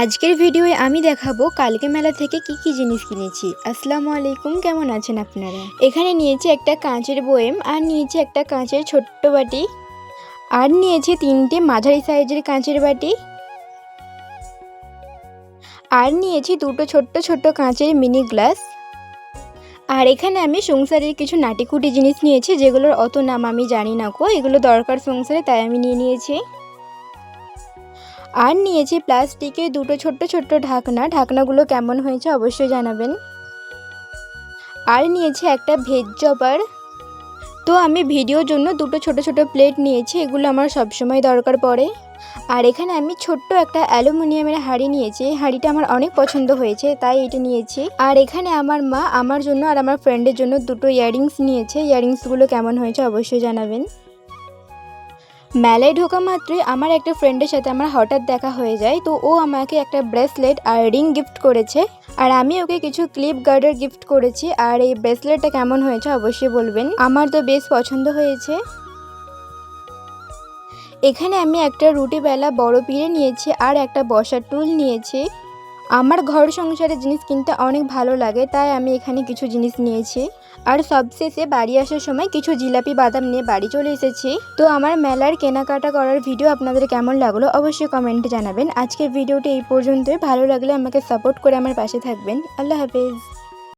আজকের ভিডিওয়ে আমি দেখাবো কালকে মেলা থেকে কি জিনিস কিনেছি। আসসালামু আলাইকুম, কেমন আছেন আপনারা? এখানে নিয়েছি একটা কাঁচের বয়েম, আর নিয়েছি একটা কাঁচের ছোট্ট বাটি, আর নিয়েছি 3টে মাঝারি সাইজের কাঁচের বাটি, আর নিয়েছি 2টো ছোট্ট ছোট্ট কাঁচের মিনি গ্লাস। আর এখানে আমি সংসারের কিছু নাটিকুটি জিনিস নিয়েছি, যেগুলোর অত নাম আমি জানি না গো, এগুলো দরকার সংসারে, তাই আমি নিয়ে নিয়েছি। আর নিয়েছি প্লাস্টিকের 2টো ছোট্ট ছোট্ট ঢাকনাগুলো কেমন হয়েছে অবশ্যই জানাবেন। আর নিয়েছি একটা ভেজ চপার। তো আমি ভিডিওর জন্য 2টো ছোট ছোট প্লেট নিয়েছি, এগুলো আমার সবসময় দরকার পড়ে। আর এখানে আমি ছোট্ট একটা অ্যালুমিনিয়ামের হাঁড়ি নিয়েছি, হাঁড়িটা আমার অনেক পছন্দ হয়েছে তাই এটা নিয়েছি। আর এখানে আমার মা আমার জন্য আর আমার ফ্রেন্ডের জন্য 2টো ইয়াররিংস নিয়েছে, ইয়াররিংসগুলো কেমন হয়েছে অবশ্যই জানাবেন। মেলায় ঢোকা মাত্রই আমার একটা ফ্রেন্ডের সাথে আমার হঠাৎ দেখা হয়ে যায়, তো ও আমাকে একটা ব্রেসলেট আর রিং গিফট করেছে, আর আমি ওকে কিছু ক্লিপ গার্ডার গিফট করেছি। আর এই ব্রেসলেটটা কেমন হয়েছে অবশ্যই বলবেন, আমার তো বেশ পছন্দ হয়েছে। এখানে আমি একটা রুটি বেলা বড় পিঁড়ে নিয়েছি, আর একটা বসার টুল নিয়েছি। আমার ঘর সংসারের জিনিস কিনতে অনেক ভালো লাগে, তাই আমি এখানে কিছু জিনিস নিয়েছি। আর সবশেষে বাড়ি আসার সময় কিছু জিলাপি বাদাম নিয়ে বাড়ি চলে এসেছি। তো আমার মেলার কেনাকাটা করার ভিডিও আপনাদের কেমন লাগলো অবশ্যই কমেন্টে জানাবেন। আজকের ভিডিওটি এই পর্যন্তই, ভালো লাগলে আমাকে সাপোর্ট করে আমার পাশে থাকবেন। আল্লাহ হাফেজ।